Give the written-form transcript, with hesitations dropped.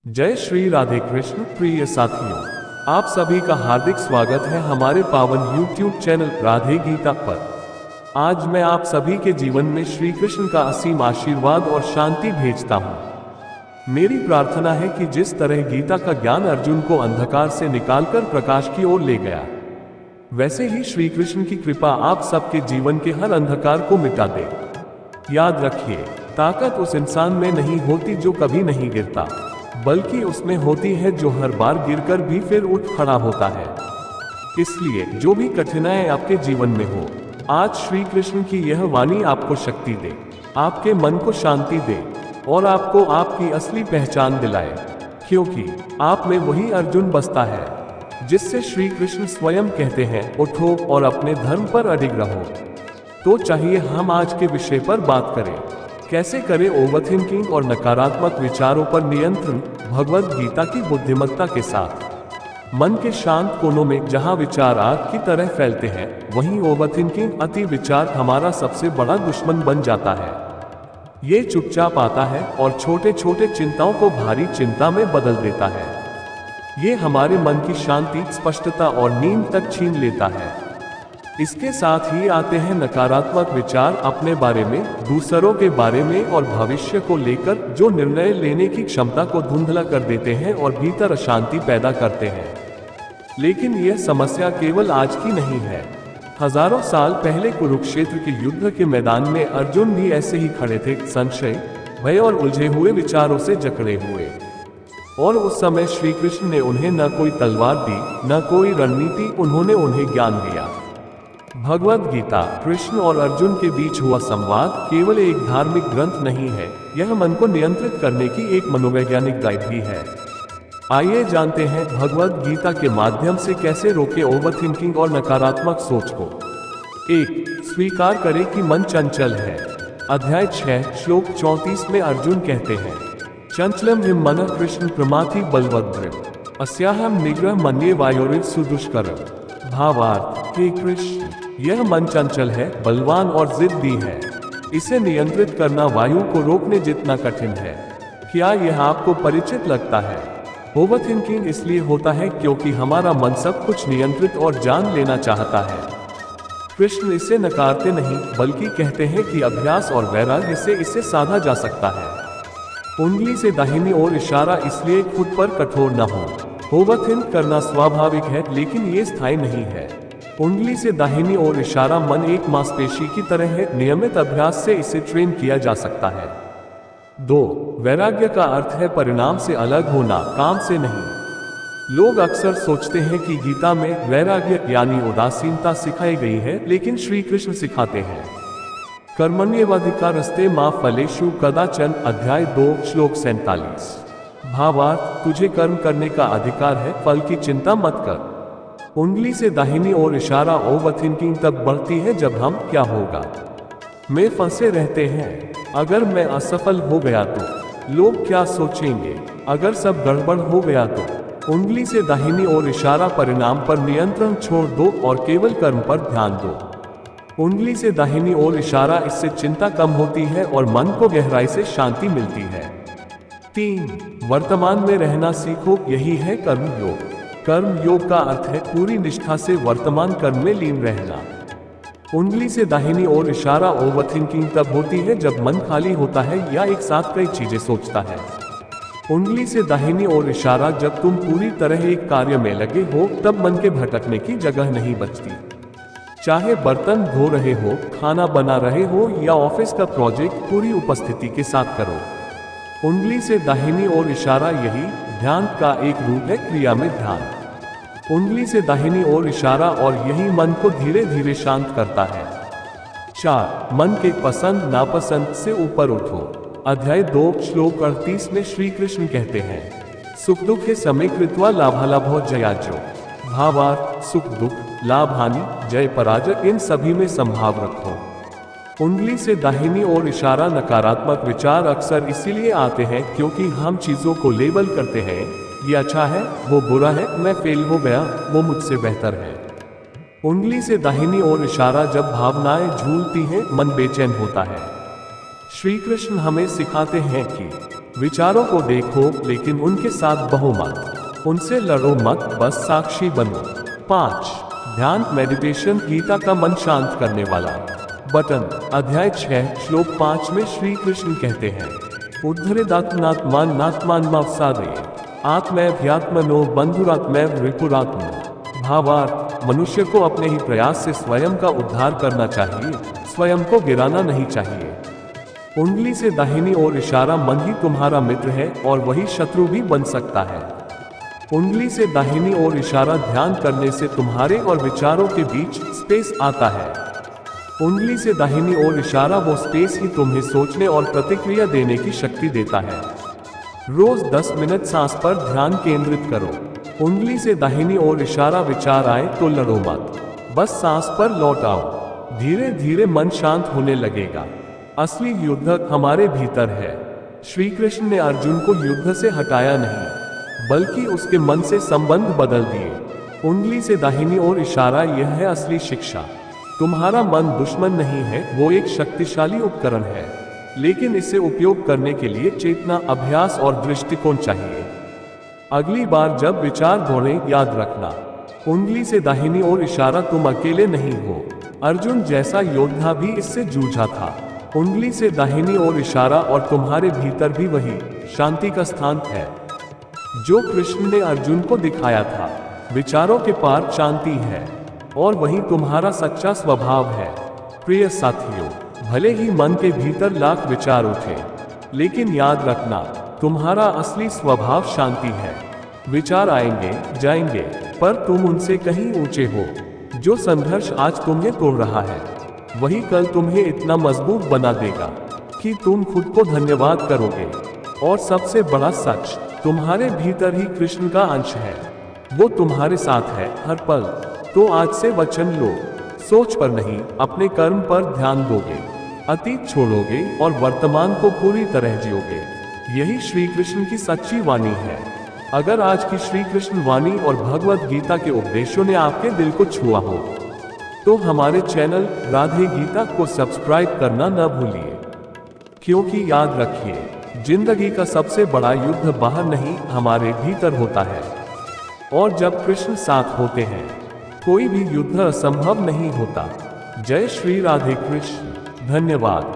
जय श्री राधे कृष्ण। प्रिय साथियों, आप सभी का हार्दिक स्वागत है हमारे पावन YouTube चैनल राधे गीता पर। आज मैं आप सभी के जीवन में श्री कृष्ण का असीम आशीर्वाद और शांति भेजता हूँ। मेरी प्रार्थना है कि जिस तरह गीता का ज्ञान अर्जुन को अंधकार से निकालकर प्रकाश की ओर ले गया, वैसे ही श्री कृष्ण की कृपा आप सबके जीवन के हर अंधकार को मिटा दे। याद रखिए, ताकत उस इंसान में नहीं होती जो कभी नहीं गिरता, बल्कि उसमें होती है जो हर बार गिरकर भी फिर उठ खड़ा होता है। इसलिए जो भी कठिनाई आपके जीवन में हो, आज श्री कृष्ण की यह वाणी आपको शक्ति दे, आपके मन को शांति दे और आपको आपकी असली पहचान दिलाए, क्योंकि आप में वही अर्जुन बसता है जिससे श्री कृष्ण स्वयं कहते हैं, उठो और अपने धर्म पर अडिग रहो। तो चाहिए हम आज के विषय पर बात करें, कैसे करें ओवरथिंकिंग और नकारात्मक विचारों पर नियंत्रण भगवद गीता की बुद्धिमत्ता के साथ। मन के शांत कोनों में जहां विचार आग की तरह फैलते हैं, वहीं ओवरथिंकिंग अति विचार हमारा सबसे बड़ा दुश्मन बन जाता है। ये चुपचाप आता है और छोटे छोटे चिंताओं को भारी चिंता में बदल देता है। ये हमारे मन की शांति, स्पष्टता और नींद तक छीन लेता है। इसके साथ ही आते हैं नकारात्मक विचार अपने बारे में, दूसरों के बारे में और भविष्य को लेकर, जो निर्णय लेने की क्षमता को धुंधला कर देते हैं और भीतर अशांति पैदा करते हैं। लेकिन यह समस्या केवल आज की नहीं है। हजारों साल पहले कुरुक्षेत्र के युद्ध के मैदान में अर्जुन भी ऐसे ही खड़े थे, संशय, भय और उलझे हुए विचारों से जकड़े हुए। और उस समय श्री कृष्ण ने उन्हें न कोई तलवार दी, न कोई रणनीति, उन्होंने उन्हें ज्ञान दिया। भगवद गीता कृष्ण और अर्जुन के बीच हुआ संवाद केवल एक धार्मिक ग्रंथ नहीं है, यह मन को नियंत्रित करने की एक मनोवैज्ञानिक गाइड भी है। आइए जानते हैं भगवद गीता के माध्यम से कैसे रोकें ओवरथिंकिंग और नकारात्मक सोच को। 1. स्वीकार करें कि मन चंचल है। अध्याय 6 श्लोक 34 में अर्जुन कहते हैं, चंचलम हिम मनः कृष्ण प्रमाथि बलवद्र अस्याहम निग्रह मन्ये वायोरिव सुदुष्कर। भावार्थ, हे कृष्ण, यह मन चंचल है, बलवान और जिद्दी है। इसे नियंत्रित करना वायु को रोकने जितना कठिन है। क्या यह आपको परिचित लगता है? ओवरथिंकिंग इसलिए होता है क्योंकि हमारा मन सब कुछ नियंत्रित और जान लेना चाहता है। कृष्ण इसे नकारते नहीं, बल्कि कहते हैं कि अभ्यास और वैराग्य से इसे साधा जा सकता है। उंगली से दाहिनी ओर इशारा इसलिए खुद पर कठोर न हो। ओवरथिंक करना स्वाभाविक है, लेकिन ये स्थायी नहीं है। उंगली से दाहिनी ओर इशारा मन एक मांसपेशी की तरह है, नियमित अभ्यास से इसे ट्रेन किया जा सकता है। 2. वैराग्य का अर्थ है परिणाम से अलग होना, काम से नहीं। लोग अक्सर सोचते हैं कि गीता में वैराग्य यानी उदासीनता सिखाई गई है, लेकिन श्री कृष्ण सिखाते हैं कर्मण्येवाधिकारस्ते मा फलेषु कदाचन। अध्याय 2 श्लोक 47। भावार्थ, तुझे कर्म करने का अधिकार है, फल की चिंता मत कर। उंगली से दाहिनी ओर इशारा ओवरथिंकिंग तब बढ़ती है जब हम क्या होगा में फंसे रहते हैं। अगर मैं असफल हो गया तो लोग क्या सोचेंगे? अगर सब गड़बड़ हो गया तो? उंगली से दाहिनी ओर इशारा परिणाम पर नियंत्रण छोड़ दो और केवल कर्म पर ध्यान दो। उंगली से दाहिनी ओर इशारा, इससे चिंता कम होती है और मन को गहराई से शांति मिलती है। 3. वर्तमान में रहना सीखो, यही है कर्म योग। कर्म योग का अर्थ है पूरी निष्ठा से वर्तमान कर्म में लीन रहना। उंगली से दाहिनी ओर इशारा ओवरथिंकिंग तब होती है जब मन खाली होता है या एक साथ कई चीजें सोचता है। उंगली से दाहिनी ओर इशारा, जब तुम पूरी तरह एक कार्य में लगे हो, तब मन के भटकने की जगह नहीं बचती। चाहे बर्तन धो रहे हो, खाना बना रहे हो या ऑफिस का प्रोजेक्ट, पूरी उपस्थिति के साथ करो। उंगली से दाहिनी ओर इशारा यही ध्यान का एक रूप है, क्रिया में ध्यान। उंगली से दाहिनी ओर इशारा और यही मन को धीरे धीरे शांत करता है। 4. मन के पसंद नापसंद से ऊपर उठो। अध्याय 2 श्लोक 38 में श्री कृष्ण कहते हैं, सुख दुख के समय कृत्वा लाभालाभो जयाजो। भावार्थ, सुख दुख, लाभ हानि, जय पराजय, इन सभी में संभाव रखो। उंगली से दाहिनी ओर इशारा नकारात्मक विचार अक्सर इसीलिए आते हैं क्योंकि हम चीजों को लेबल करते हैं, ये अच्छा है, वो बुरा है, मैं फेल हो गया, वो मुझसे बेहतर है। उंगली से दाहिनी ओर इशारा, जब भावनाएं झूलती हैं, मन बेचैन होता है। श्री कृष्ण हमें सिखाते हैं कि विचारों को देखो लेकिन उनके साथ बहो मत, उनसे लड़ो मत, बस साक्षी बनो। 5. ध्यान मेडिटेशन गीता का मन शांत करने वाला बटन। अध्याय 6 श्लोक 5 में श्री कृष्ण कहते हैं, उद्धरेदात्मनात्मान नात्मान मावसादे आत्मैव्यात्मनो बंधुरात्मैव रिपुरात्म। भावार्थ, मनुष्य को अपने ही प्रयास से स्वयं का उद्धार करना चाहिए, स्वयं को गिराना नहीं चाहिए। उंगली से दाहिनी ओर इशारा मन ही तुम्हारा मित्र है और वही शत्रु भी बन सकता है। उंगली से दाहिनी ओर इशारा ध्यान करने से तुम्हारे और विचारों के बीच स्पेस आता है। उंगली से दाहिनी ओर इशारा वो स्पेस ही तुम्हें सोचने और प्रतिक्रिया देने की शक्ति देता है। रोज 10 मिनट सांस पर ध्यान केंद्रित करो। उंगली से दाहिनी ओर इशारा विचार आए तो लड़ो मत, बस सांस पर लौट आओ। धीरे धीरे मन शांत होने लगेगा। असली युद्ध हमारे भीतर है। श्री कृष्ण ने अर्जुन को युद्ध से हटाया नहीं, बल्कि उसके मन से संबंध बदल दिए। उंगली से दाहिनी ओर इशारा, यह है असली शिक्षा। तुम्हारा मन दुश्मन नहीं है, वो एक शक्तिशाली उपकरण है, लेकिन इसे उपयोग करने के लिए चेतना, अभ्यास और दृष्टिकोण चाहिए। अगली बार जब विचार दौड़े, याद रखना, उंगली से दाहिनी ओर इशारा, तुम अकेले नहीं हो। अर्जुन जैसा योद्धा भी इससे जूझा था। उंगली से दाहिनी ओर इशारा और तुम्हारे भीतर भी वही शांति का स्थान है जो कृष्ण ने अर्जुन को दिखाया था। विचारों के पार शांति है और वही तुम्हारा सच्चा स्वभाव है। प्रिय साथियों, भले ही मन के भीतर लाख विचार उठे, लेकिन याद रखना, तुम्हारा असली स्वभाव शांति है। विचार आएंगे जाएंगे, पर तुम उनसे कहीं ऊंचे हो। जो संघर्ष आज तुम्हें तोड़ रहा है, वही कल तुम्हें इतना मजबूत बना देगा कि तुम खुद को धन्यवाद करोगे। और सबसे बड़ा सच, तुम्हारे भीतर ही कृष्ण का अंश है। वो तुम्हारे साथ है हर पल। तो आज से वचन लो, सोच पर नहीं, अपने कर्म पर ध्यान दोगे, अतीत छोड़ोगे और वर्तमान को पूरी तरह जियोगे। यही श्री कृष्ण की सच्ची वाणी है। अगर आज की श्री कृष्ण वाणी और भगवत गीता के उपदेशों ने आपके दिल को छुआ हो, तो हमारे चैनल राधे गीता को सब्सक्राइब करना न भूलिए। क्योंकि याद रखिए, जिंदगी का सबसे बड़ा युद्ध बाहर नहीं, हमारे भीतर होता है। और जब कृष्ण साथ होते हैं, कोई भी युद्ध असंभव नहीं होता। जय श्री राधे कृष्ण। धन्यवाद।